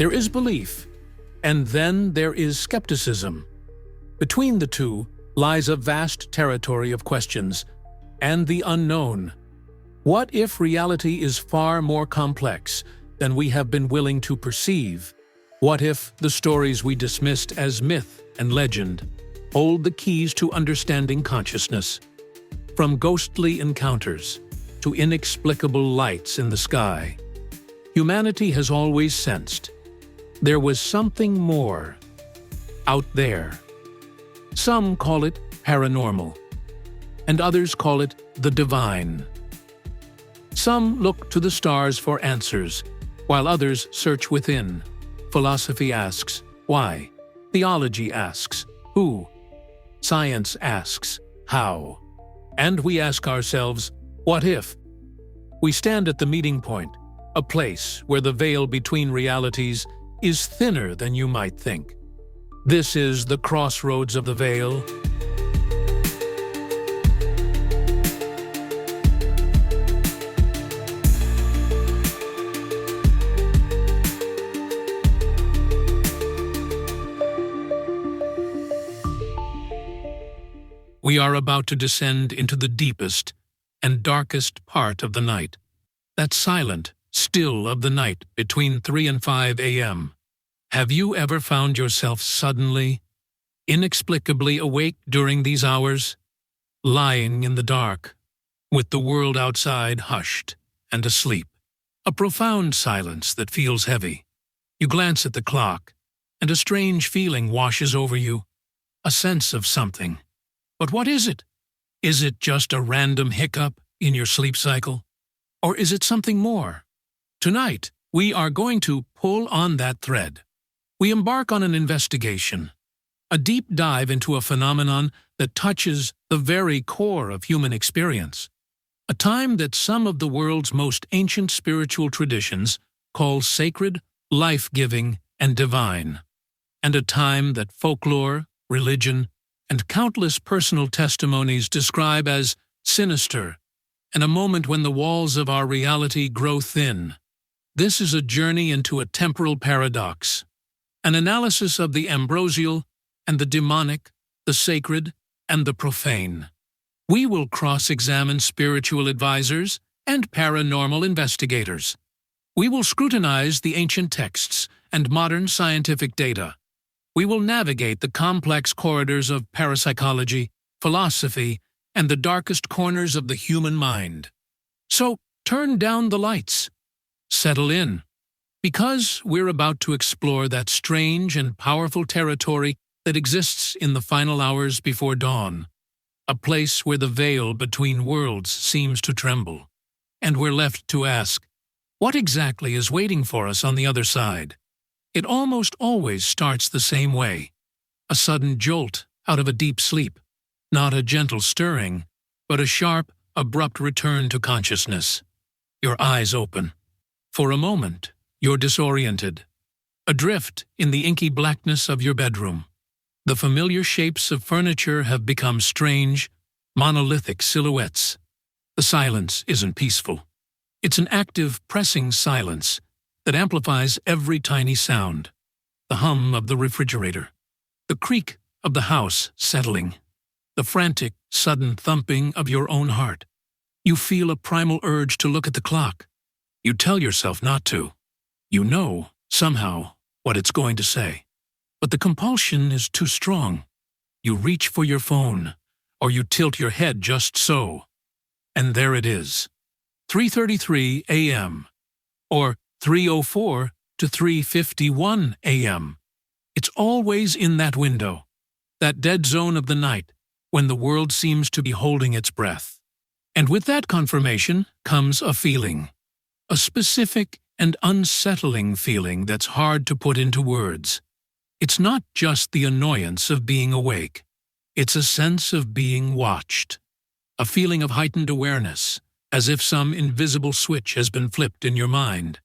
There is belief, and then there is skepticism. Between the two lies a vast territory of questions and the unknown. What if reality is far more complex than we have been willing to perceive? What if the stories we dismissed as myth and legend hold the keys to understanding consciousness? From ghostly encounters to inexplicable lights in the sky, humanity has always sensed there was something more out there. Some call it paranormal, and others call it the divine. Some look to the stars for answers, while others search within. Philosophy asks, why? Theology asks, who? Science asks, how? And we ask ourselves, what if? We stand at the meeting point, a place where the veil between realities is thinner than you might think. This is the crossroads of the veil. We are about to descend into the deepest and darkest part of the night, that silent, still of the night between 3 and 5 a.m. Have you ever found yourself suddenly, inexplicably awake during these hours, lying in the dark, with the world outside hushed and asleep? A profound silence that feels heavy. You glance at the clock, and a strange feeling washes over you, a sense of something. But what is it? Is it just a random hiccup in your sleep cycle? Or is it something more? Tonight, we are going to pull on that thread. We embark on an investigation, a deep dive into a phenomenon that touches the very core of human experience, a time that some of the world's most ancient spiritual traditions call sacred, life-giving, and divine, and a time that folklore, religion, and countless personal testimonies describe as sinister, and a moment when the walls of our reality grow thin. This is a journey into a temporal paradox, an analysis of the ambrosial and the demonic, the sacred and the profane. We will cross-examine spiritual advisors and paranormal investigators. We will scrutinize the ancient texts and modern scientific data. We will navigate the complex corridors of parapsychology, philosophy, and the darkest corners of the human mind. So, turn down the lights. Settle in, because we're about to explore that strange and powerful territory that exists in the final hours before dawn, a place where the veil between worlds seems to tremble, and we're left to ask, what exactly is waiting for us on the other side? It almost always starts the same way, a sudden jolt out of a deep sleep, not a gentle stirring, but a sharp, abrupt return to consciousness. Your eyes open. For a moment, you're disoriented, adrift in the inky blackness of your bedroom. The familiar shapes of furniture have become strange, monolithic silhouettes. The silence isn't peaceful. It's an active, pressing silence that amplifies every tiny sound. The hum of the refrigerator, the creak of the house settling, the frantic, sudden thumping of your own heart. You feel a primal urge to look at the clock. You tell yourself not to. You know, somehow, what it's going to say. But the compulsion is too strong. You reach for your phone, or you tilt your head just so. And there it is. 3:33 a.m. or 3:04 to 3:51 a.m. It's always in that window, that dead zone of the night, when the world seems to be holding its breath. And with that confirmation comes a feeling, a specific and unsettling feeling that's hard to put into words. It's not just the annoyance of being awake. It's a sense of being watched, a feeling of heightened awareness, as if some invisible switch has been flipped in your mind.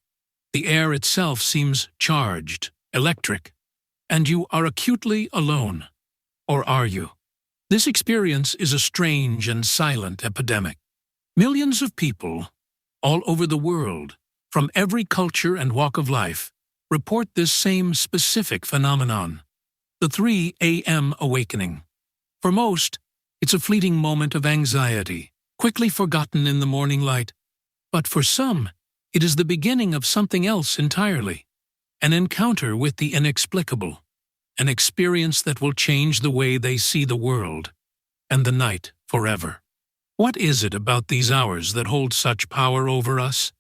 The air itself seems charged, electric, and you are acutely alone. Or are you? This experience is a strange and silent epidemic. Millions of people, all over the world, from every culture and walk of life, report this same specific phenomenon, the 3 a.m. awakening. For most, it's a fleeting moment of anxiety, quickly forgotten in the morning light. But for some, it is the beginning of something else entirely, an encounter with the inexplicable, an experience that will change the way they see the world and the night forever. What is it about these hours that hold such power over us?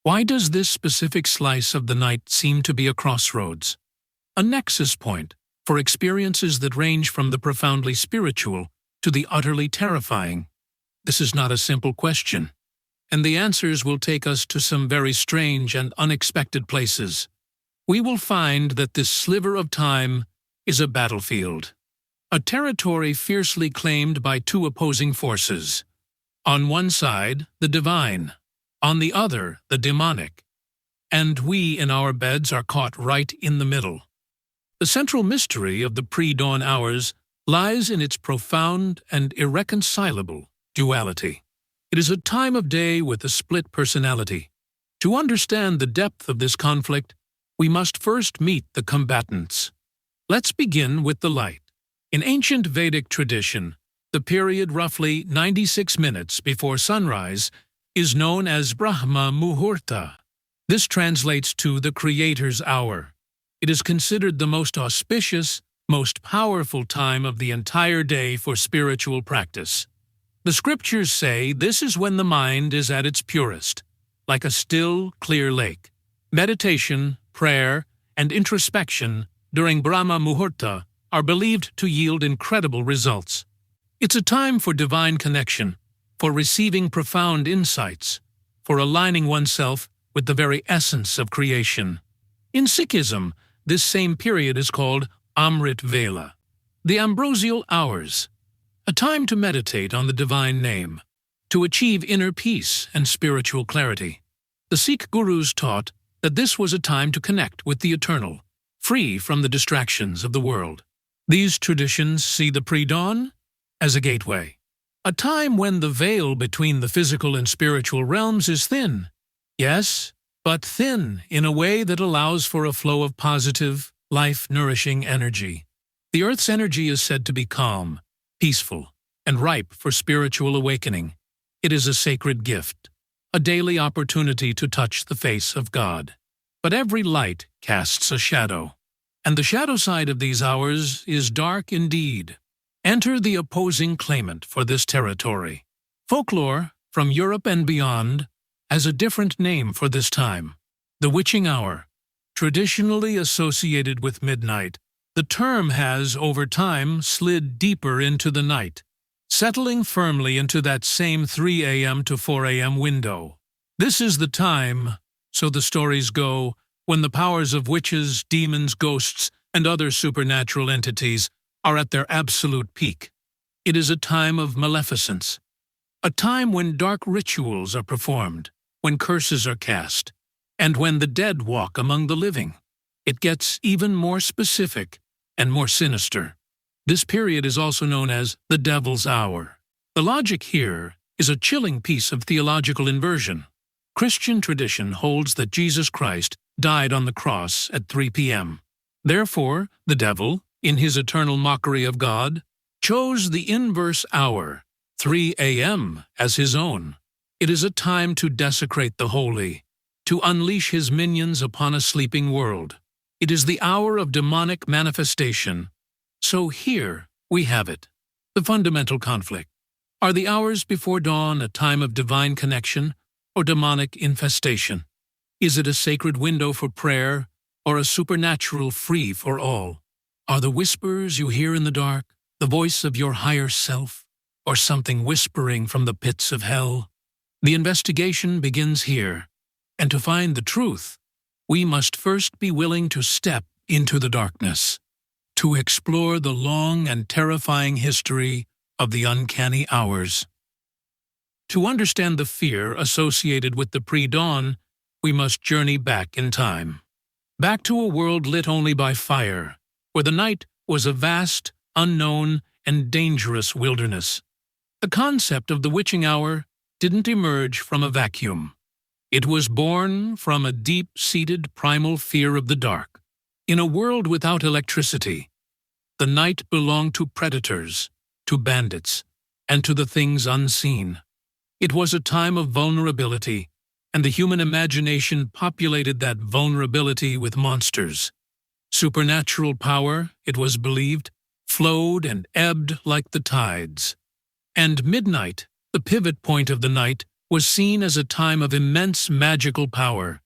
Why does this specific slice of the night seem to be a crossroads, a nexus point for experiences that range from the profoundly spiritual to the utterly terrifying? This is not a simple question, and the answers will take us to some very strange and unexpected places. We will find that this sliver of time is a battlefield, a territory fiercely claimed by two opposing forces. On one side, the divine, on the other, the demonic, and we in our beds are caught right in the middle. The central mystery of the pre-dawn hours lies in its profound and irreconcilable duality. It is a time of day with a split personality. To understand the depth of this conflict, we must first meet the combatants. Let's begin with the light. In ancient Vedic tradition, the period roughly 96 minutes before sunrise is known as Brahma Muhurta. This translates to the Creator's hour. It is considered the most auspicious, most powerful time of the entire day for spiritual practice. The scriptures say this is when the mind is at its purest, like a still, clear lake. Meditation, prayer, and introspection during Brahma Muhurta are believed to yield incredible results. It's a time for divine connection, for receiving profound insights, for aligning oneself with the very essence of creation. In Sikhism, this same period is called Amrit Vela, the ambrosial hours, a time to meditate on the divine name, to achieve inner peace and spiritual clarity. The Sikh gurus taught that this was a time to connect with the eternal, free from the distractions of the world. These traditions see the pre-dawn as a gateway, a time when the veil between the physical and spiritual realms is thin. Yes, but thin in a way that allows for a flow of positive, life-nourishing energy. The Earth's energy is said to be calm, peaceful, and ripe for spiritual awakening. It is a sacred gift, a daily opportunity to touch the face of God. But every light casts a shadow, and the shadow side of these hours is dark indeed. Enter the opposing claimant for this territory. Folklore, from Europe and beyond, has a different name for this time, the witching hour. Traditionally associated with midnight, the term has, over time, slid deeper into the night, settling firmly into that same 3 a.m. to 4 a.m. window. This is the time, so the stories go, when the powers of witches, demons, ghosts, and other supernatural entities are at their absolute peak. It is a time of maleficence, a time when dark rituals are performed, when curses are cast, and when the dead walk among the living. It gets even more specific and more sinister. This period is also known as the Devil's Hour. The logic here is a chilling piece of theological inversion. Christian tradition holds that Jesus Christ died on the cross at 3 p.m. Therefore, the devil, in his eternal mockery of God, chose the inverse hour, 3 a.m., as his own. It is a time to desecrate the holy, to unleash his minions upon a sleeping world. It is the hour of demonic manifestation. So here we have it, the fundamental conflict. Are the hours before dawn a time of divine connection or demonic infestation? Is it a sacred window for prayer or a supernatural free for all? Are the whispers you hear in the dark the voice of your higher self, or something whispering from the pits of hell? The investigation begins here, and to find the truth, we must first be willing to step into the darkness, to explore the long and terrifying history of the uncanny hours. To understand the fear associated with the pre-dawn, we must journey back in time, back to a world lit only by fire, where the night was a vast, unknown, and dangerous wilderness. The concept of the witching hour didn't emerge from a vacuum. It was born from a deep-seated primal fear of the dark. In a world without electricity, the night belonged to predators, to bandits, and to the things unseen. It was a time of vulnerability, and the human imagination populated that vulnerability with monsters. Supernatural power, it was believed, flowed and ebbed like the tides. And midnight, the pivot point of the night, was seen as a time of immense magical power.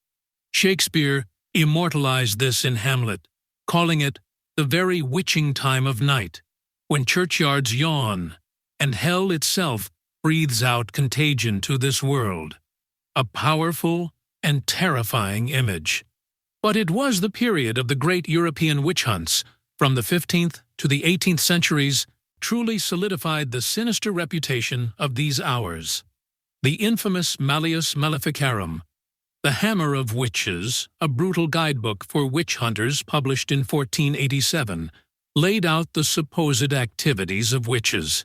Shakespeare immortalized this in Hamlet, calling it the very witching time of night, when churchyards yawn and hell itself breathes out contagion to this world. A powerful and terrifying image. But it was the period of the great European witch hunts, from the 15th to the 18th centuries, truly solidified the sinister reputation of these hours. The infamous Malleus Maleficarum, the Hammer of Witches, a brutal guidebook for witch hunters published in 1487, laid out the supposed activities of witches.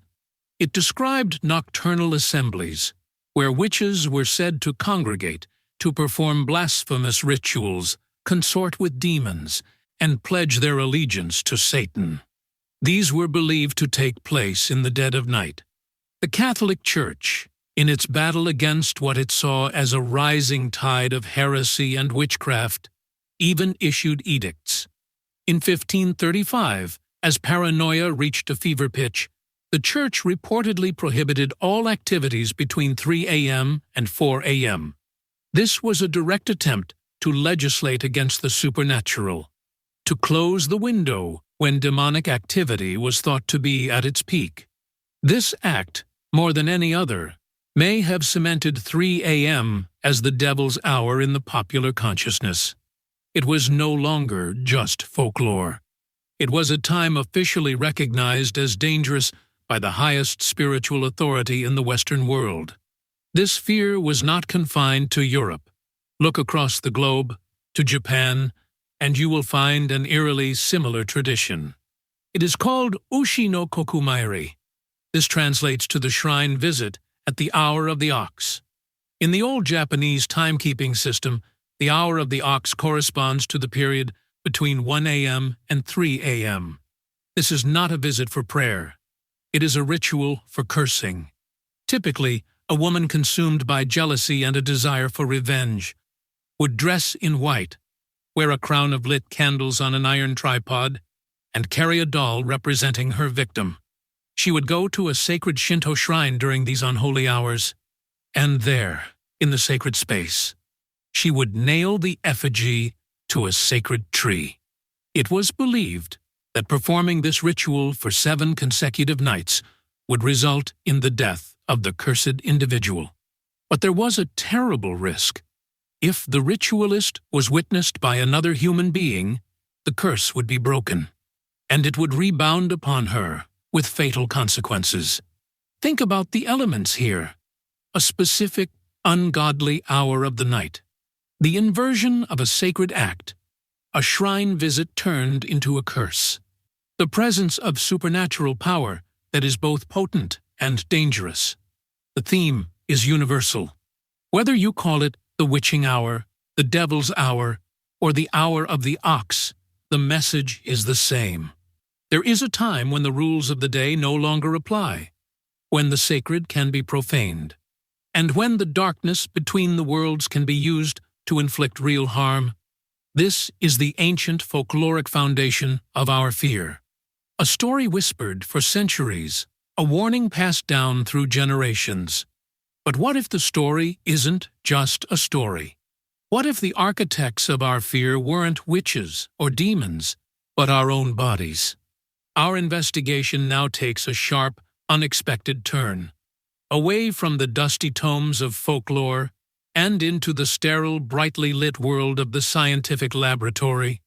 It described nocturnal assemblies, where witches were said to congregate, to perform blasphemous rituals, consort with demons, and pledge their allegiance to Satan. These were believed to take place in the dead of night. The Catholic Church, in its battle against what it saw as a rising tide of heresy and witchcraft, even issued edicts. In 1535, as paranoia reached a fever pitch, the Church reportedly prohibited all activities between 3 a.m. and 4 a.m. This was a direct attempt to legislate against the supernatural, to close the window when demonic activity was thought to be at its peak. This act, more than any other, may have cemented 3 a.m. as the devil's hour in the popular consciousness. It was no longer just folklore. It was a time officially recognized as dangerous by the highest spiritual authority in the Western world. This fear was not confined to Europe. Look across the globe, to Japan, and you will find an eerily similar tradition. It is called Ushi no Kokumairi. This translates to the shrine visit at the hour of the ox. In the old Japanese timekeeping system, the hour of the ox corresponds to the period between 1 a.m. and 3 a.m. This is not a visit for prayer. It is a ritual for cursing. Typically, a woman consumed by jealousy and a desire for revenge would dress in white, wear a crown of lit candles on an iron tripod, and carry a doll representing her victim. She would go to a sacred Shinto shrine during these unholy hours, and there, in the sacred space, she would nail the effigy to a sacred tree. It was believed that performing this ritual for 7 consecutive nights would result in the death of the cursed individual. But there was a terrible risk. If the ritualist was witnessed by another human being, the curse would be broken, and it would rebound upon her with fatal consequences. Think about the elements here. A specific, ungodly hour of the night. The inversion of a sacred act. A shrine visit turned into a curse. The presence of supernatural power that is both potent and dangerous. The theme is universal. Whether you call it the witching hour, the devil's hour, or the hour of the ox, the message is the same. There is a time when the rules of the day no longer apply, when the sacred can be profaned, and when the darkness between the worlds can be used to inflict real harm. This is the ancient folkloric foundation of our fear. A story whispered for centuries, a warning passed down through generations. But what if the story isn't just a story? What if the architects of our fear weren't witches or demons, but our own bodies? Our investigation now takes a sharp, unexpected turn, away from the dusty tomes of folklore and into the sterile, brightly lit world of the scientific laboratory.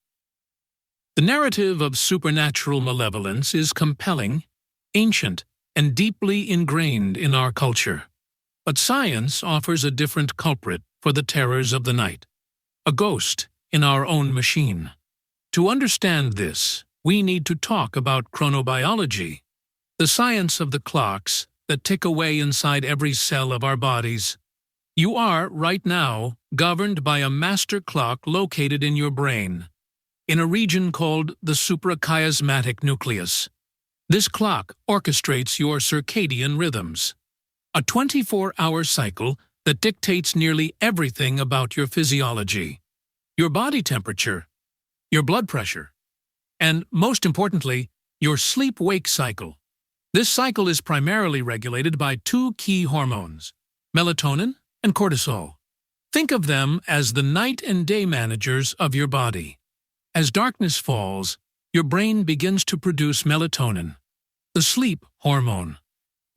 The narrative of supernatural malevolence is compelling, ancient, and deeply ingrained in our culture. But science offers a different culprit for the terrors of the night, a ghost in our own machine. To understand this, we need to talk about chronobiology, the science of the clocks that tick away inside every cell of our bodies. You are, right now, governed by a master clock located in your brain, in a region called the suprachiasmatic nucleus. This clock orchestrates your circadian rhythms, a 24-hour cycle that dictates nearly everything about your physiology, your body temperature, your blood pressure, and, most importantly, your sleep-wake cycle. This cycle is primarily regulated by two key hormones, melatonin and cortisol. Think of them as the night and day managers of your body. As darkness falls, your brain begins to produce melatonin, the sleep hormone.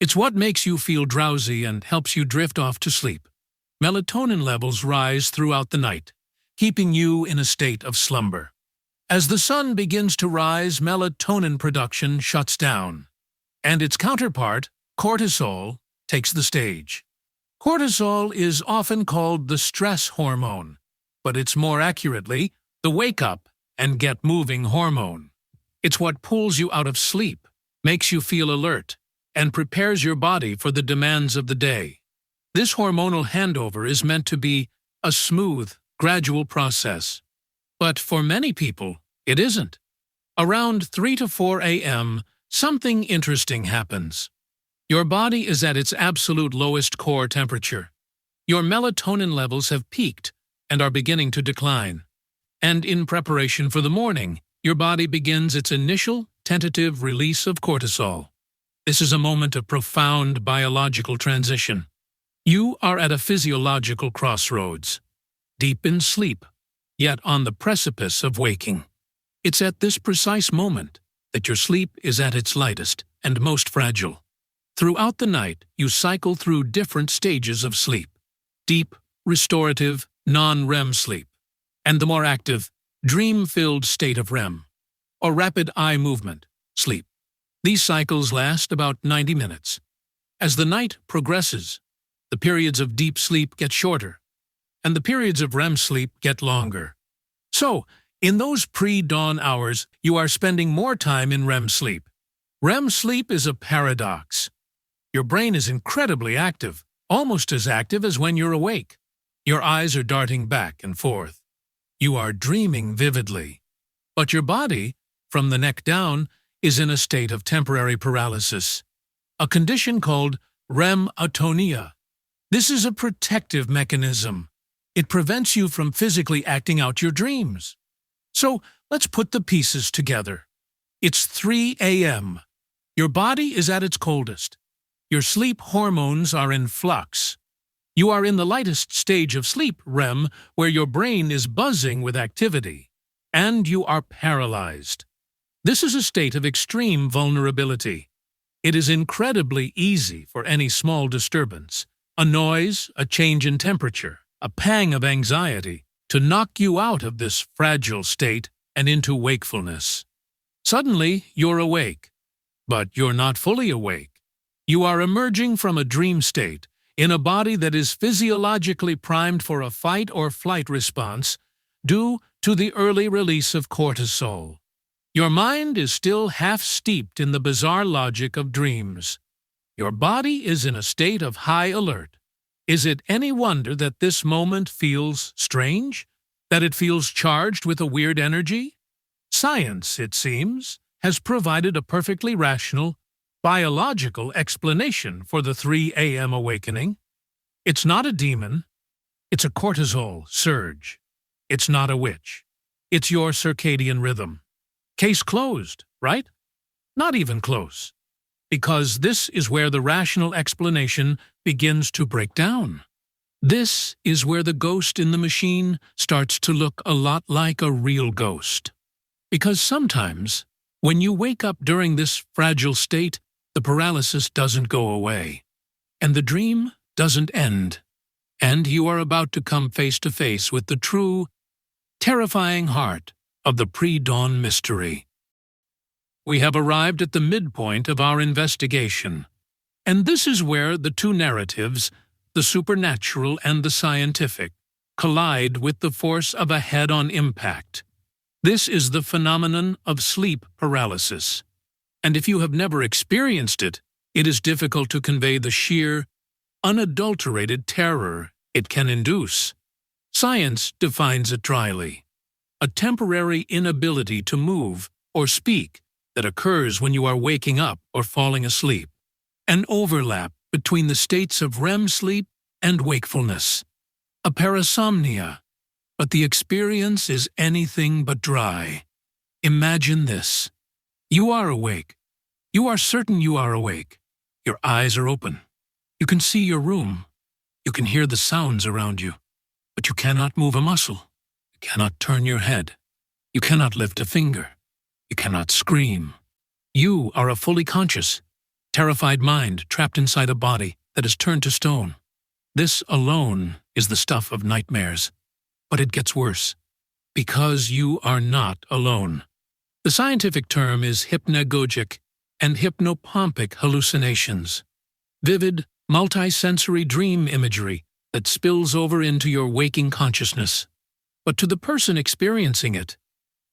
It's what makes you feel drowsy and helps you drift off to sleep. Melatonin levels rise throughout the night, keeping you in a state of slumber. As the sun begins to rise, melatonin production shuts down, and its counterpart, cortisol, takes the stage. Cortisol is often called the stress hormone, but it's more accurately the wake-up and get-moving hormone. It's what pulls you out of sleep, makes you feel alert, and prepares your body for the demands of the day. This hormonal handover is meant to be a smooth, gradual process. But for many people, it isn't. Around 3 to 4 a.m., something interesting happens. Your body is at its absolute lowest core temperature. Your melatonin levels have peaked and are beginning to decline. And in preparation for the morning, your body begins its initial, tentative release of cortisol. This is a moment of profound biological transition. You are at a physiological crossroads, deep in sleep, yet on the precipice of waking. It's at this precise moment that your sleep is at its lightest and most fragile. Throughout the night, you cycle through different stages of sleep: deep, restorative, non-REM sleep, and the more active, dream-filled state of REM, or rapid eye movement sleep. These cycles last about 90 minutes. As the night progresses, the periods of deep sleep get shorter, and the periods of REM sleep get longer. So, in those pre-dawn hours, you are spending more time in REM sleep. REM sleep is a paradox. Your brain is incredibly active, almost as active as when you're awake. Your eyes are darting back and forth. You are dreaming vividly. But your body, from the neck down, is in a state of temporary paralysis, a condition called REM atonia. This is a protective mechanism. It prevents you from physically acting out your dreams. So let's put the pieces together. It's 3 a.m. Your body is at its coldest. Your sleep hormones are in flux. You are in the lightest stage of sleep, REM, where your brain is buzzing with activity, and you are paralyzed. This is a state of extreme vulnerability. It is incredibly easy for any small disturbance, a noise, a change in temperature, a pang of anxiety, to knock you out of this fragile state and into wakefulness. Suddenly, you're awake, but you're not fully awake. You are emerging from a dream state in a body that is physiologically primed for a fight or flight response due to the early release of cortisol. Your mind is still half steeped in the bizarre logic of dreams. Your body is in a state of high alert. Is it any wonder that this moment feels strange? That it feels charged with a weird energy? Science, it seems, has provided a perfectly rational, biological explanation for the 3 a.m. awakening. It's not a demon. It's a cortisol surge. It's not a witch. It's your circadian rhythm. Case closed, right? Not even close. Because this is where the rational explanation begins to break down. This is where the ghost in the machine starts to look a lot like a real ghost. Because sometimes, when you wake up during this fragile state, the paralysis doesn't go away, and the dream doesn't end, and you are about to come face to face with the true, terrifying heart of the pre-dawn mystery. We have arrived at the midpoint of our investigation, and this is where the two narratives, the supernatural and the scientific, collide with the force of a head-on impact. This is the phenomenon of sleep paralysis. And if you have never experienced it, it is difficult to convey the sheer, unadulterated terror it can induce. Science defines it dryly: a temporary inability to move or speak that occurs when you are waking up or falling asleep. An overlap between the states of REM sleep and wakefulness. A parasomnia, but the experience is anything but dry. Imagine this. You are awake. You are certain you are awake. Your eyes are open. You can see your room. You can hear the sounds around you. But you cannot move a muscle. You cannot turn your head. You cannot lift a finger. You cannot scream. You are a fully conscious, terrified mind trapped inside a body that is turned to stone. This alone is the stuff of nightmares. But it gets worse, because you are not alone. The scientific term is hypnagogic and hypnopompic hallucinations. Vivid, multisensory dream imagery that spills over into your waking consciousness. But to the person experiencing it,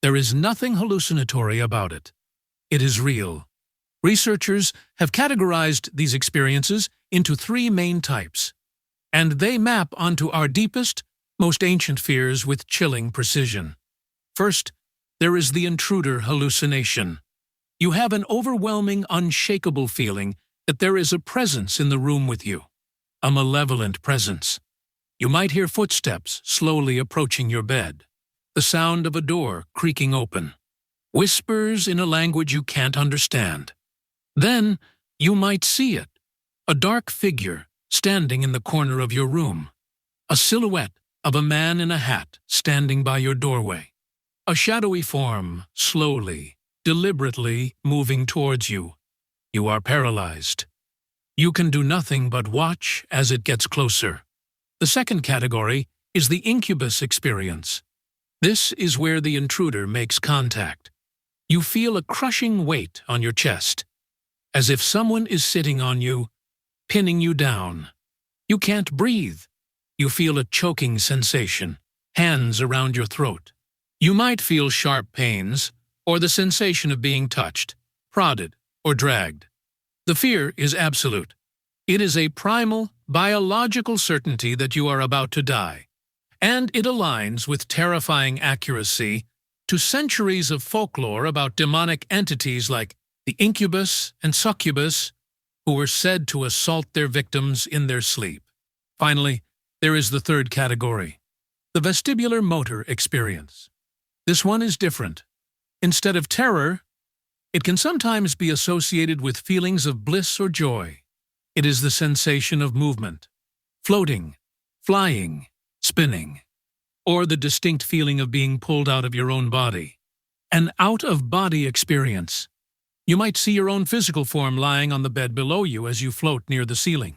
there is nothing hallucinatory about it. It is real. Researchers have categorized these experiences into 3 main types, and they map onto our deepest, most ancient fears with chilling precision. First, there is the intruder hallucination. You have an overwhelming, unshakable feeling that there is a presence in the room with you, a malevolent presence. You might hear footsteps slowly approaching your bed, the sound of a door creaking open, whispers in a language you can't understand. Then you might see it, a dark figure standing in the corner of your room, a silhouette of a man in a hat standing by your doorway, a shadowy form slowly, deliberately moving towards you. You are paralyzed. You can do nothing but watch as it gets closer. The second category is the incubus experience. This is where the intruder makes contact. You feel a crushing weight on your chest, as if someone is sitting on you, pinning you down. You can't breathe. You feel a choking sensation, hands around your throat. You might feel sharp pains, or the sensation of being touched, prodded, or dragged. The fear is absolute. It is a primal, biological certainty that you are about to die, and it aligns with terrifying accuracy to centuries of folklore about demonic entities like the incubus and succubus, who were said to assault their victims in their sleep. Finally, there is the third category, the vestibular motor experience. This one is different. Instead of terror, it can sometimes be associated with feelings of bliss or joy. It is the sensation of movement, floating, flying, spinning, or the distinct feeling of being pulled out of your own body. An out-of-body experience. You might see your own physical form lying on the bed below you as you float near the ceiling.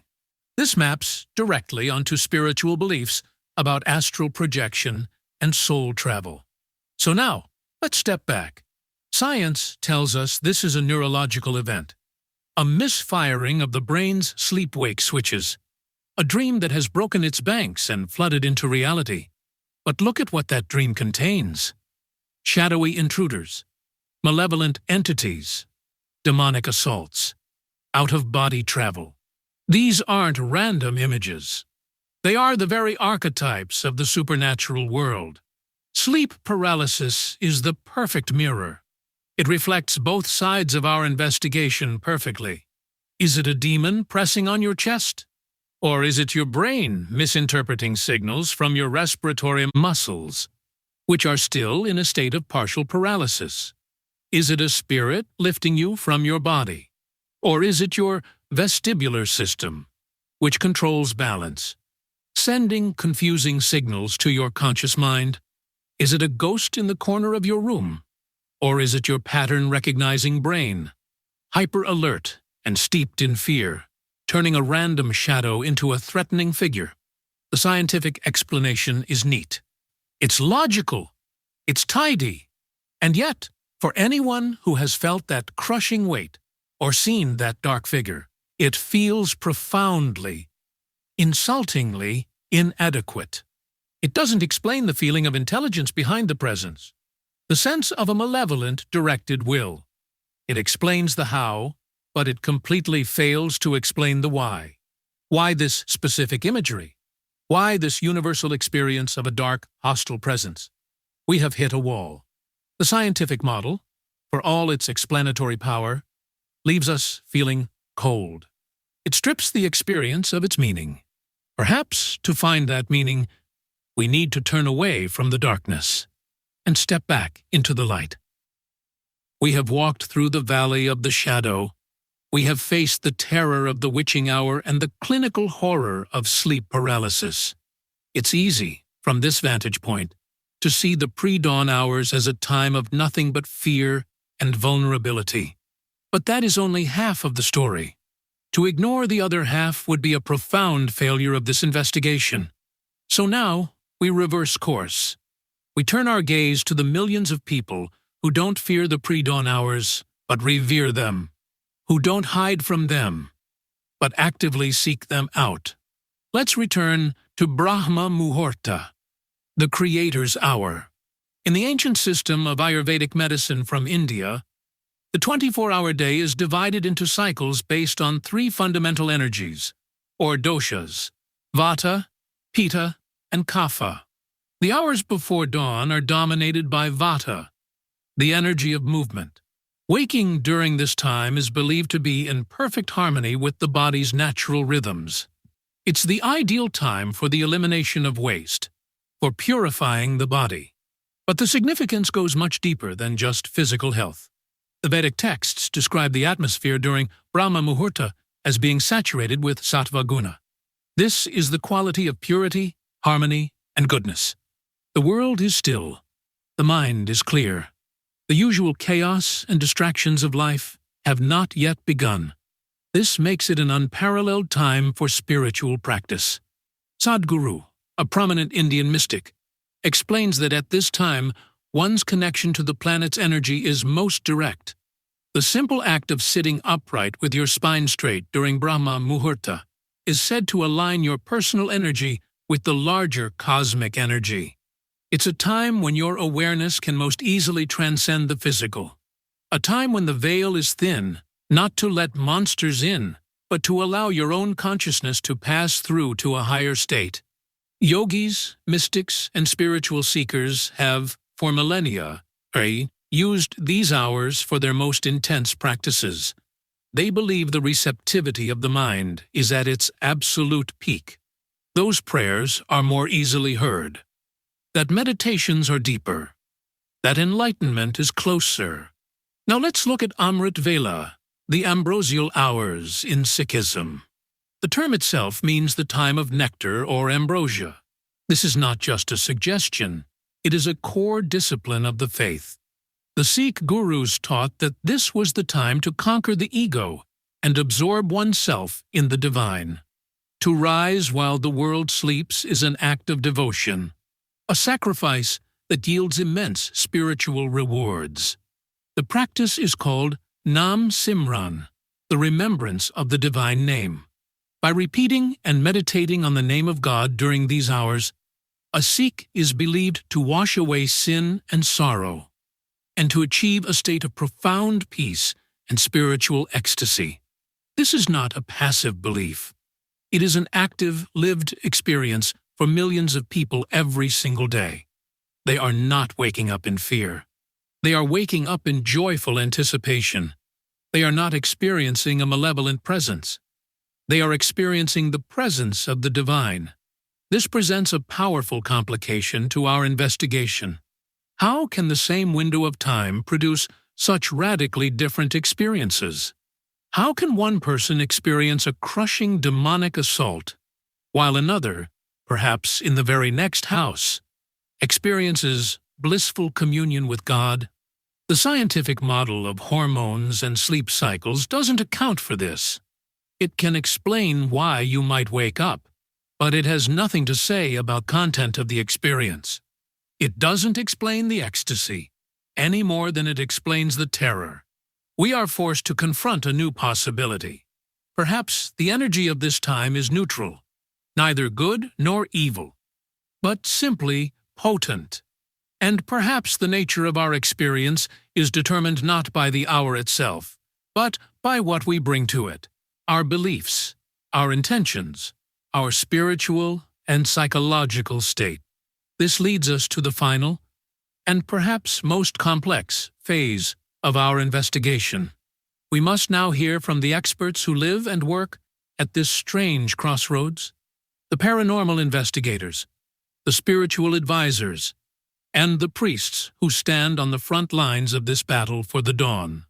This maps directly onto spiritual beliefs about astral projection and soul travel. So now, let's step back. Science tells us this is a neurological event, a misfiring of the brain's sleep-wake switches, a dream that has broken its banks and flooded into reality. But look at what that dream contains. Shadowy intruders, malevolent entities, demonic assaults, out-of-body travel. These aren't random images. They are the very archetypes of the supernatural world. Sleep paralysis is the perfect mirror. It reflects both sides of our investigation perfectly. Is it a demon pressing on your chest? Or is it your brain misinterpreting signals from your respiratory muscles, which are still in a state of partial paralysis? Is it a spirit lifting you from your body? Or is it your vestibular system, which controls balance, sending confusing signals to your conscious mind? Is it a ghost in the corner of your room? Or is it your pattern-recognizing brain, hyper-alert and steeped in fear, turning a random shadow into a threatening figure? The scientific explanation is neat. It's logical. It's tidy. And yet, for anyone who has felt that crushing weight or seen that dark figure, it feels profoundly, insultingly inadequate. It doesn't explain the feeling of intelligence behind the presence, the sense of a malevolent directed will. It explains the how, but it completely fails to explain the why. Why this specific imagery? Why this universal experience of a dark, hostile presence? We have hit a wall. The scientific model, for all its explanatory power, leaves us feeling cold. It strips the experience of its meaning. Perhaps, to find that meaning, we need to turn away from the darkness and step back into the light. We have walked through the valley of the shadow. We have faced the terror of the witching hour and the clinical horror of sleep paralysis. It's easy, from this vantage point, to see the pre-dawn hours as a time of nothing but fear and vulnerability. But that is only half of the story. To ignore the other half would be a profound failure of this investigation. So now, we reverse course. We turn our gaze to the millions of people who don't fear the pre-dawn hours, but revere them, who don't hide from them, but actively seek them out. Let's return to Brahma Muhurta, the Creator's Hour. In the ancient system of Ayurvedic medicine from India, the 24-hour day is divided into cycles based on three fundamental energies, or doshas: Vata, Pitta, and Kapha. The hours before dawn are dominated by Vata, the energy of movement. Waking during this time is believed to be in perfect harmony with the body's natural rhythms. It's the ideal time for the elimination of waste, for purifying the body. But the significance goes much deeper than just physical health. The Vedic texts describe the atmosphere during Brahma Muhurta as being saturated with sattva guna. This is the quality of purity, harmony, and goodness. The world is still. The mind is clear. The usual chaos and distractions of life have not yet begun. This makes it an unparalleled time for spiritual practice. Sadhguru, a prominent Indian mystic, explains that at this time, one's connection to the planet's energy is most direct. The simple act of sitting upright with your spine straight during Brahma Muhurta is said to align your personal energy with the larger cosmic energy. It's a time when your awareness can most easily transcend the physical. A time when the veil is thin, not to let monsters in, but to allow your own consciousness to pass through to a higher state. Yogis, mystics, and spiritual seekers have, for millennia, used these hours for their most intense practices. They believe the receptivity of the mind is at its absolute peak. Those prayers are more easily heard. That meditations are deeper. That enlightenment is closer. Now let's look at Amrit Vela, the ambrosial hours in Sikhism. The term itself means the time of nectar or ambrosia. This is not just a suggestion. It is a core discipline of the faith. The Sikh gurus taught that this was the time to conquer the ego and absorb oneself in the divine. To rise while the world sleeps is an act of devotion, a sacrifice that yields immense spiritual rewards. The practice is called Nam Simran, the remembrance of the divine name. By repeating and meditating on the name of God during these hours, a Sikh is believed to wash away sin and sorrow, and to achieve a state of profound peace and spiritual ecstasy. This is not a passive belief. It is an active, lived experience for millions of people every single day. They are not waking up in fear. They are waking up in joyful anticipation. They are not experiencing a malevolent presence. They are experiencing the presence of the divine. This presents a powerful complication to our investigation. How can the same window of time produce such radically different experiences? How can one person experience a crushing demonic assault, while another, perhaps in the very next house, experiences blissful communion with God? The scientific model of hormones and sleep cycles doesn't account for this. It can explain why you might wake up, but it has nothing to say about content of the experience. It doesn't explain the ecstasy, any more than it explains the terror. We are forced to confront a new possibility. Perhaps the energy of this time is neutral, neither good nor evil, but simply potent. And perhaps the nature of our experience is determined not by the hour itself, but by what we bring to it, our beliefs, our intentions, our spiritual and psychological state. This leads us to the final, and perhaps most complex, phase of our investigation. We must now hear from the experts who live and work at this strange crossroads, the paranormal investigators, the spiritual advisors, and the priests who stand on the front lines of this battle for the dawn.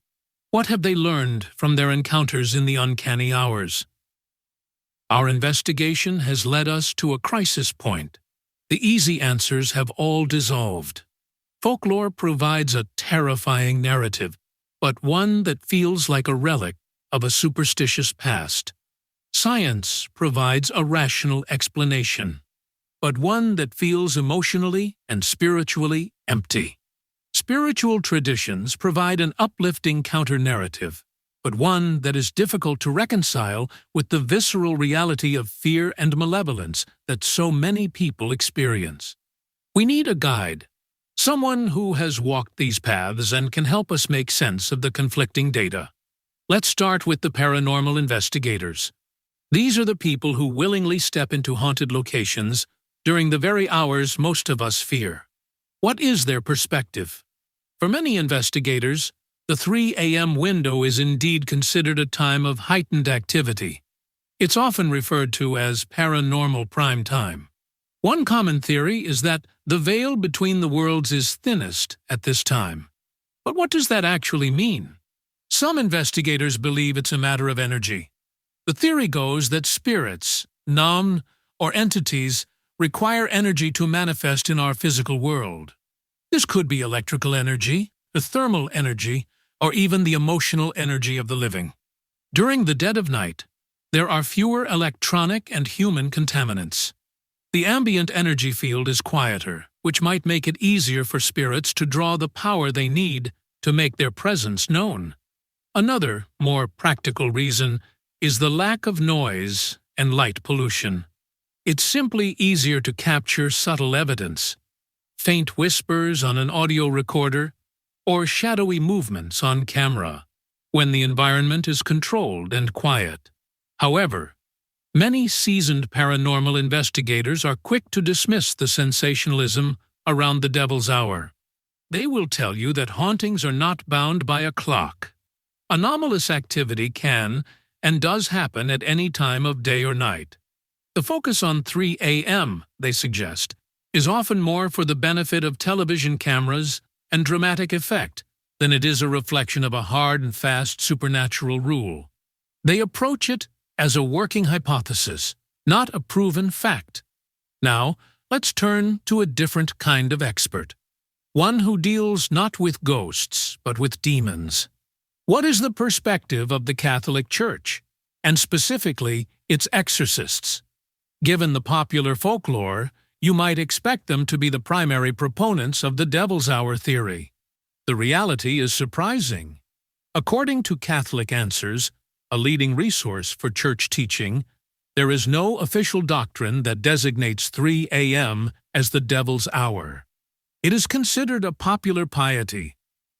What have they learned from their encounters in the uncanny hours? Our investigation has led us to a crisis point. The easy answers have all dissolved. Folklore provides a terrifying narrative, but one that feels like a relic of a superstitious past. Science provides a rational explanation, but one that feels emotionally and spiritually empty. Spiritual traditions provide an uplifting counter-narrative, but one that is difficult to reconcile with the visceral reality of fear and malevolence that so many people experience. We need a guide, someone who has walked these paths and can help us make sense of the conflicting data. Let's start with the paranormal investigators. These are the people who willingly step into haunted locations during the very hours most of us fear. What is their perspective? For many investigators, the 3 a.m. window is indeed considered a time of heightened activity. It's often referred to as paranormal prime time. One common theory is that the veil between the worlds is thinnest at this time. But what does that actually mean? Some investigators believe it's a matter of energy. The theory goes that spirits, nam, or entities require energy to manifest in our physical world. This could be electrical energy, the thermal energy, or even the emotional energy of the living. During the dead of night, there are fewer electronic and human contaminants. The ambient energy field is quieter, which might make it easier for spirits to draw the power they need to make their presence known. Another, more practical reason is the lack of noise and light pollution. It's simply easier to capture subtle evidence, faint whispers on an audio recorder, or shadowy movements on camera, when the environment is controlled and quiet. However, many seasoned paranormal investigators are quick to dismiss the sensationalism around the devil's hour. They will tell you that hauntings are not bound by a clock. Anomalous activity can and does happen at any time of day or night. The focus on 3 a.m., they suggest, is often more for the benefit of television cameras and dramatic effect than it is a reflection of a hard and fast supernatural rule. They approach it as a working hypothesis, not a proven fact. Now, let's turn to a different kind of expert, one who deals not with ghosts, but with demons. What is the perspective of the Catholic Church, and specifically its exorcists? Given the popular folklore, you might expect them to be the primary proponents of the devil's hour theory. The reality is surprising. According to Catholic Answers, a leading resource for church teaching, there is no official doctrine that designates 3 a.m. as the devil's hour. It is considered a popular piety,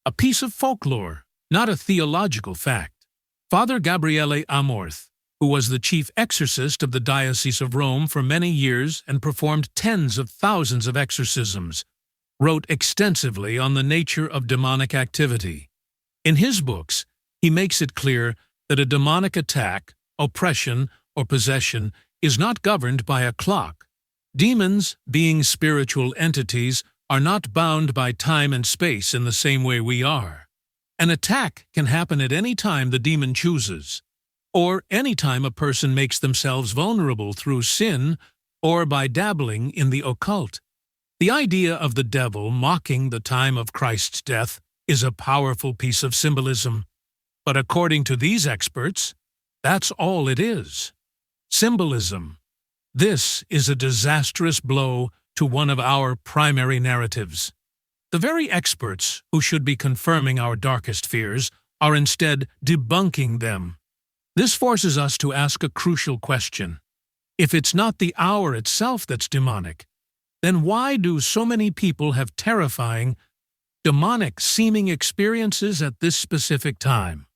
a piece of folklore, not a theological fact. Father Gabriele Amorth, who was the chief exorcist of the Diocese of Rome for many years and performed tens of thousands of exorcisms, wrote extensively on the nature of demonic activity. In his books, he makes it clear that a demonic attack, oppression, or possession is not governed by a clock. Demons, being spiritual entities, are not bound by time and space in the same way we are. An attack can happen at any time the demon chooses, or any time a person makes themselves vulnerable through sin or by dabbling in the occult. The idea of the devil mocking the time of Christ's death is a powerful piece of symbolism. But according to these experts, that's all it is. Symbolism. This is a disastrous blow to one of our primary narratives. The very experts who should be confirming our darkest fears are instead debunking them. This forces us to ask a crucial question. If it's not the hour itself that's demonic, then why do so many people have terrifying, demonic-seeming experiences at this specific time?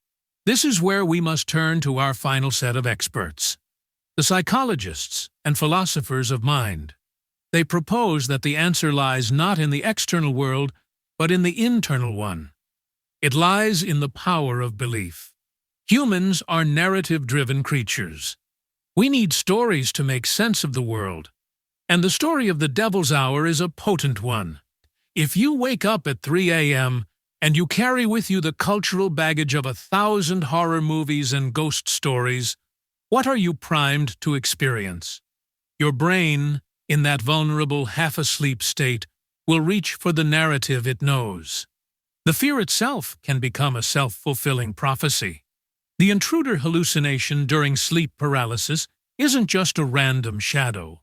This is where we must turn to our final set of experts. the psychologists and philosophers of mind. They propose that the answer lies not in the external world, but in the internal one. It lies in the power of belief. Humans are narrative-driven creatures. We need stories to make sense of the world, and the story of the Devil's Hour is a potent one. If you wake up at 3 a.m. and you carry with you the cultural baggage of 1,000 horror movies and ghost stories, what are you primed to experience? Your brain, in that vulnerable half-asleep state, will reach for the narrative it knows. The fear itself can become a self-fulfilling prophecy. The intruder hallucination during sleep paralysis isn't just a random shadow.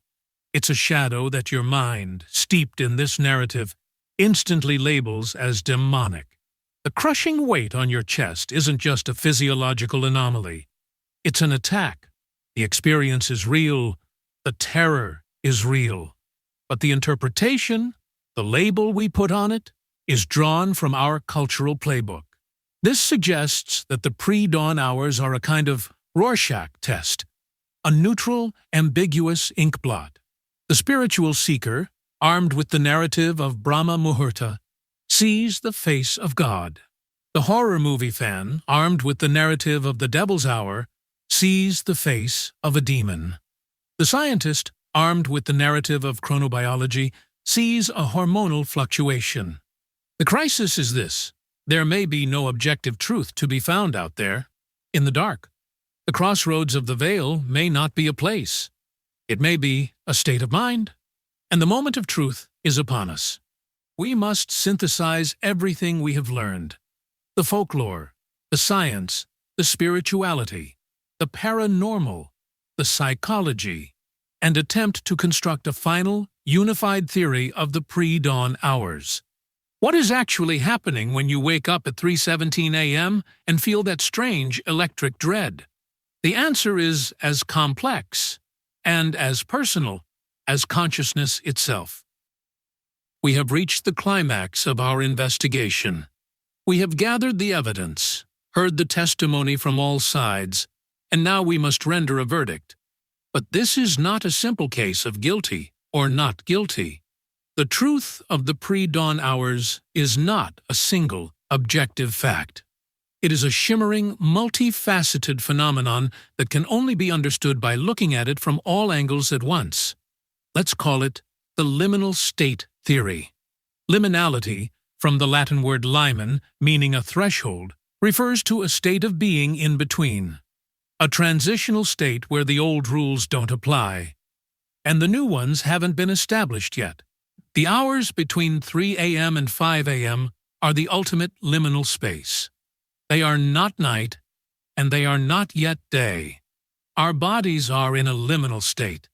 It's a shadow that your mind, steeped in this narrative, instantly labels as demonic. The crushing weight on your chest isn't just a physiological anomaly. It's an attack. The experience is real. The terror is real. But the interpretation, the label we put on it, is drawn from our cultural playbook. This suggests that the pre-dawn hours are a kind of Rorschach test, a neutral, ambiguous inkblot. The spiritual seeker, armed with the narrative of Brahma Muhurta, sees the face of God. The horror movie fan, armed with the narrative of the Devil's Hour, sees the face of a demon. The scientist, armed with the narrative of chronobiology, sees a hormonal fluctuation. The crisis is this: there may be no objective truth to be found out there, in the dark. The crossroads of the veil may not be a place. It may be a state of mind, and the moment of truth is upon us. We must synthesize everything we have learned: the folklore, the science, the spirituality, the paranormal, the psychology, and attempt to construct a final, unified theory of the pre-dawn hours. What is actually happening when you wake up at 3:17 a.m. and feel that strange electric dread? The answer is as complex and as personal as consciousness itself. We have reached the climax of our investigation. We have gathered the evidence, heard the testimony from all sides, and now we must render a verdict. But this is not a simple case of guilty or not guilty. The truth of the pre-dawn hours is not a single, objective fact. It is a shimmering, multifaceted phenomenon that can only be understood by looking at it from all angles at once. Let's call it the Liminal State Theory. Liminality, from the Latin word limen, meaning a threshold, refers to a state of being in between. A transitional state where the old rules don't apply, and the new ones haven't been established yet. The hours between 3 a.m. and 5 a.m. are the ultimate liminal space. They are not night, and they are not yet day. Our bodies are in a liminal state,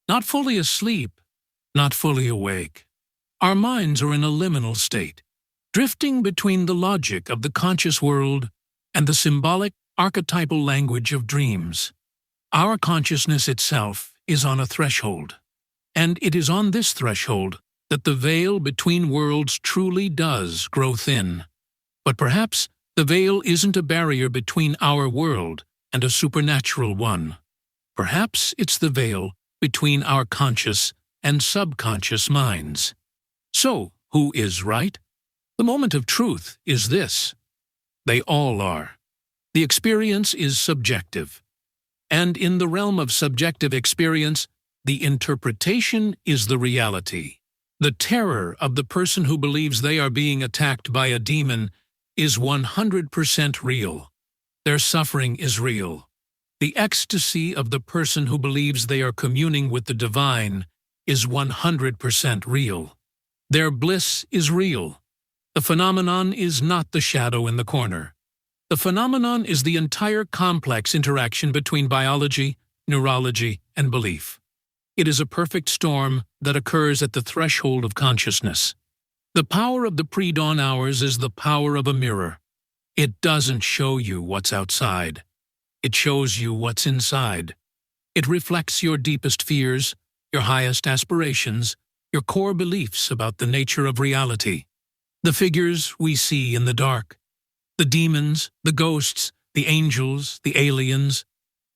not fully asleep, not fully awake. Our minds are in a liminal state, drifting between the logic of the conscious world and the symbolic, archetypal language of dreams. Our consciousness itself is on a threshold, and it is on this threshold that the veil between worlds truly does grow thin. But perhaps the veil isn't a barrier between our world and a supernatural one. Perhaps it's the veil between our conscious and subconscious minds. So, who is right? The moment of truth is this: they all are. The experience is subjective. And in the realm of subjective experience, the interpretation is the reality. The terror of the person who believes they are being attacked by a demon is 100% real. Their suffering is real. The ecstasy of the person who believes they are communing with the divine is 100% real. Their bliss is real. The phenomenon is not the shadow in the corner. The phenomenon is the entire complex interaction between biology, neurology, and belief. It is a perfect storm that occurs at the threshold of consciousness. The power of the pre-dawn hours is the power of a mirror. It doesn't show you what's outside. It shows you what's inside. It reflects your deepest fears, your highest aspirations, your core beliefs about the nature of reality. The figures we see in the dark, the demons, the ghosts, the angels, the aliens,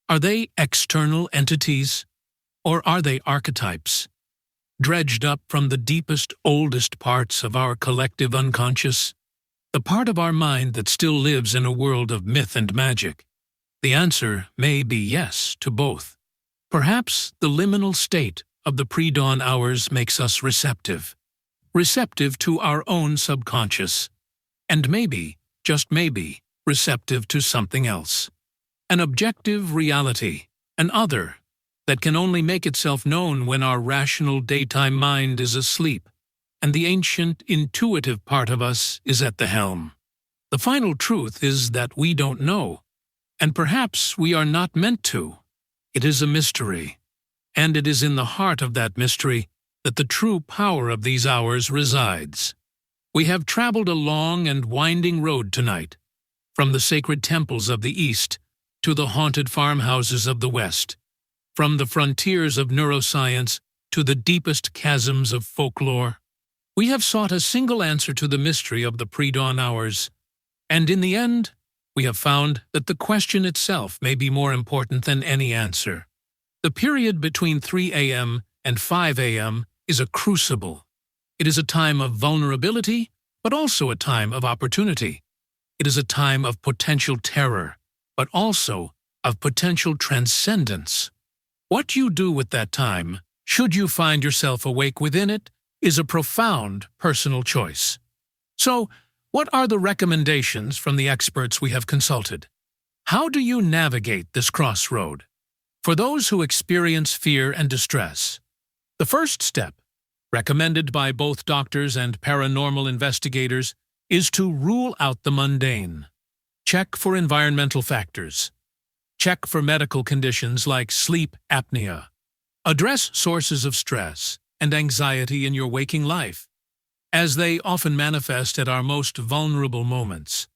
Are they external entities, or are they archetypes, dredged up from the deepest, oldest parts of our collective unconscious, the part of our mind that still lives in a world of myth and magic? The answer may be yes to both. Perhaps the liminal state of the pre-dawn hours makes us receptive to our own subconscious, and maybe, just maybe, receptive to something else. An objective reality, an other, that can only make itself known when our rational daytime mind is asleep, and the ancient, intuitive part of us is at the helm. The final truth is that we don't know, and perhaps we are not meant to. It is a mystery, and it is in the heart of that mystery that the true power of these hours resides. We have traveled a long and winding road tonight, from the sacred temples of the East to the haunted farmhouses of the West, from the frontiers of neuroscience to the deepest chasms of folklore. We have sought a single answer to the mystery of the pre-dawn hours, and in the end, we have found that the question itself may be more important than any answer. The period between 3 a.m. and 5 a.m. is a crucible. It is a time of vulnerability, but also a time of opportunity. It is a time of potential terror, but also of potential transcendence. What you do with that time, should you find yourself awake within it, is a profound personal choice. So, what are the recommendations from the experts we have consulted? How do you navigate this crossroad? For those who experience fear and distress, the first step, recommended by both doctors and paranormal investigators, is to rule out the mundane. Check for environmental factors. Check for medical conditions like sleep apnea. Address sources of stress and anxiety in your waking life, as they often manifest at our most vulnerable moments.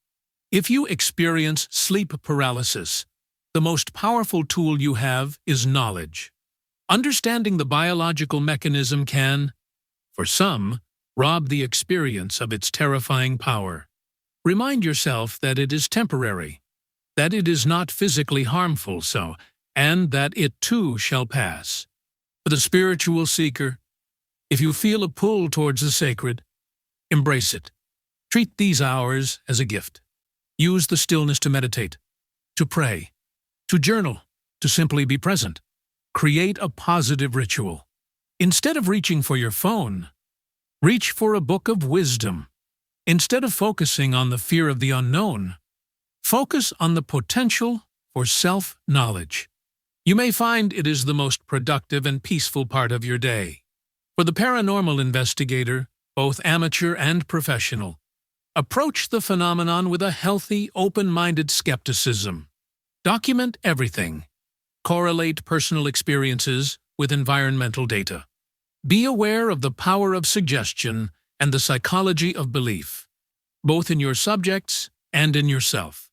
If you experience sleep paralysis, the most powerful tool you have is knowledge. Understanding the biological mechanism can, for some, rob the experience of its terrifying power. Remind yourself that it is temporary, that it is not physically harmful, and that it too shall pass. For the spiritual seeker, if you feel a pull towards the sacred, embrace it. Treat these hours as a gift. Use the stillness to meditate, to pray, to journal, to simply be present. Create a positive ritual. Instead of reaching for your phone, reach for a book of wisdom. Instead of focusing on the fear of the unknown, focus on the potential for self-knowledge. You may find it is the most productive and peaceful part of your day. For the paranormal investigator, both amateur and professional, approach the phenomenon with a healthy, open-minded skepticism. Document everything. Correlate personal experiences with environmental data. Be aware of the power of suggestion and the psychology of belief, both in your subjects and in yourself.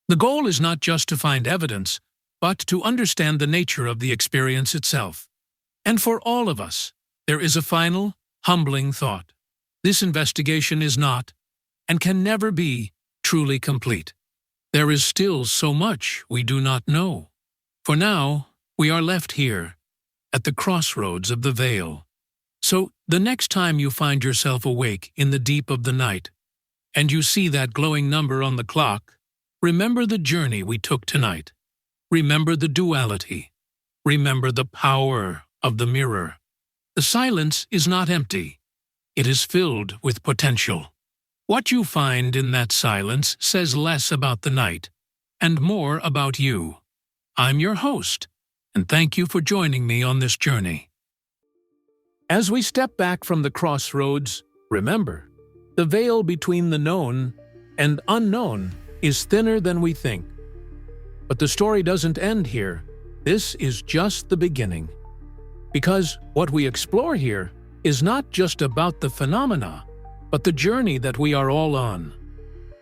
The goal is not just to find evidence, but to understand the nature of the experience itself. And for all of us, there is a final, humbling thought. This investigation is not, and can never be, truly complete. There is still so much we do not know. For now, we are left here, at the crossroads of the veil. So, the next time you find yourself awake in the deep of the night, and you see that glowing number on the clock, remember the journey we took tonight. Remember the duality. Remember the power of the mirror. The silence is not empty. It is filled with potential. What you find in that silence says less about the night and more about you. I'm your host, and thank you for joining me on this journey. As we step back from the crossroads, remember, the veil between the known and unknown is thinner than we think. But the story doesn't end here. This is just the beginning. Because what we explore here is not just about the phenomena, but the journey that we are all on,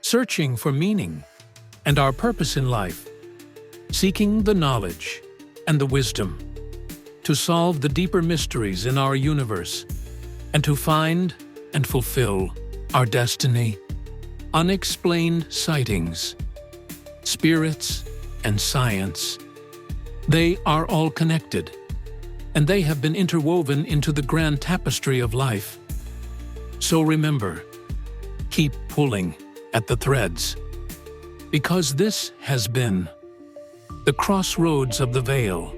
searching for meaning and our purpose in life, seeking the knowledge and the wisdom to solve the deeper mysteries in our universe and to find and fulfill our destiny. Unexplained sightings, spirits, and science. They are all connected, and they have been interwoven into the grand tapestry of life. So remember, keep pulling at the threads, because this has been the crossroads of the veil.